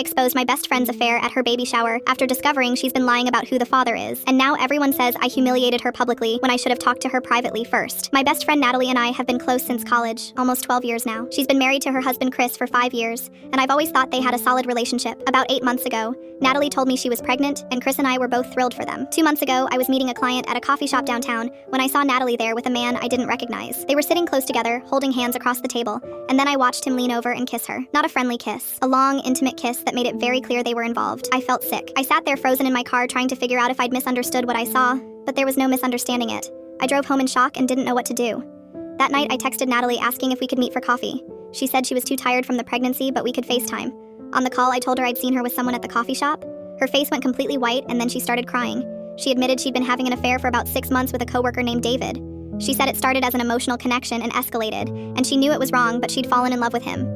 exposed my best friend's affair at her baby shower after discovering she's been lying about who the father is. And now everyone says I humiliated her publicly when I should have talked to her privately first. My best friend Natalie and I have been close since college, almost 12 years now. She's been married to her husband Chris for 5 years, and I've always thought they had a solid relationship. About 8 months ago, Natalie told me she was pregnant, and Chris and I were both thrilled for them. 2 months ago, I was meeting a client at a coffee shop downtown when I saw Natalie there with a man I didn't recognize. They were sitting close together, holding hands across the table, and then I watched him lean over and kiss her. Not a friendly kiss, a long, intimate kiss that made it very clear they were involved. I felt sick. I sat there frozen in my car trying to figure out if I'd misunderstood what I saw, but there was no misunderstanding it. I drove home in shock and didn't know what to do. That night, I texted Natalie asking if we could meet for coffee. She said she was too tired from the pregnancy, but we could FaceTime. On the call, I told her I'd seen her with someone at the coffee shop. Her face went completely white, and then she started crying. She admitted she'd been having an affair for about 6 months with a coworker named David. She said it started as an emotional connection and escalated, and she knew it was wrong, but she'd fallen in love with him.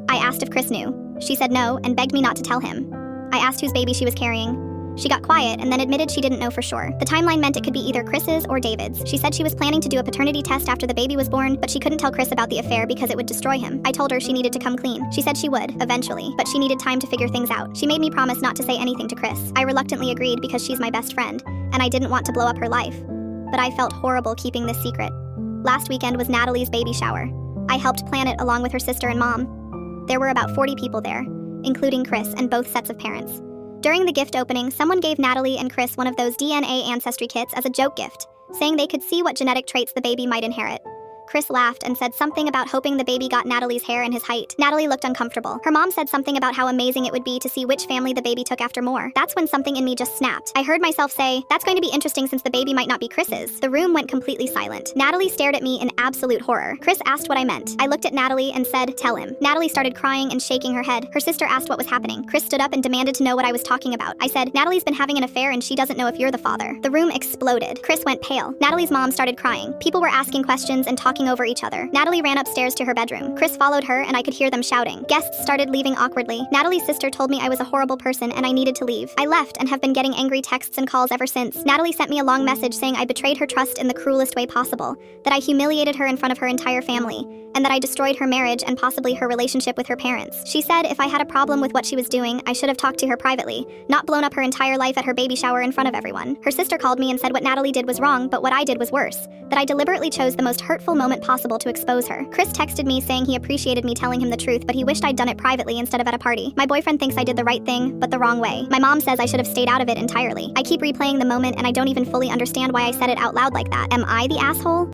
I asked if Chris knew. She said no, and begged me not to tell him. I asked whose baby she was carrying. She got quiet and then admitted she didn't know for sure. The timeline meant it could be either Chris's or David's. She said she was planning to do a paternity test after the baby was born, but she couldn't tell Chris about the affair because it would destroy him. I told her she needed to come clean. She said she would, eventually, but she needed time to figure things out. She made me promise not to say anything to Chris. I reluctantly agreed because she's my best friend, and I didn't want to blow up her life. But I felt horrible keeping this secret. Last weekend was Natalie's baby shower. I helped plan it along with her sister and mom. There were about 40 people there, including Chris and both sets of parents. During the gift opening, someone gave Natalie and Chris one of those DNA ancestry kits as a joke gift, saying they could see what genetic traits the baby might inherit. Chris laughed and said something about hoping the baby got Natalie's hair and his height. Natalie looked uncomfortable. Her mom said something about how amazing it would be to see which family the baby took after more. That's when something in me just snapped. I heard myself say, "That's going to be interesting since the baby might not be Chris's." The room went completely silent. Natalie stared at me in absolute horror. Chris asked what I meant. I looked at Natalie and said, "Tell him." Natalie started crying and shaking her head. Her sister asked what was happening. Chris stood up and demanded to know what I was talking about. I said, "Natalie's been having an affair and she doesn't know if you're the father." The room exploded. Chris went pale. Natalie's mom started crying. People were asking questions and talking over each other. Natalie ran upstairs to her bedroom. Chris followed her and I could hear them shouting. Guests started leaving awkwardly. Natalie's sister told me I was a horrible person and I needed to leave. I left and have been getting angry texts and calls ever since. Natalie sent me a long message saying I betrayed her trust in the cruelest way possible, that I humiliated her in front of her entire family, and that I destroyed her marriage and possibly her relationship with her parents. She said if I had a problem with what she was doing, I should have talked to her privately, not blown up her entire life at her baby shower in front of everyone. Her sister called me and said what Natalie did was wrong, but what I did was worse, that I deliberately chose the most hurtful moment possible to expose her. Chris texted me saying he appreciated me telling him the truth, but he wished I'd done it privately instead of at a party. My boyfriend thinks I did the right thing, but the wrong way. My mom says I should have stayed out of it entirely. I keep replaying the moment and I don't even fully understand why I said it out loud like that. Am I the asshole?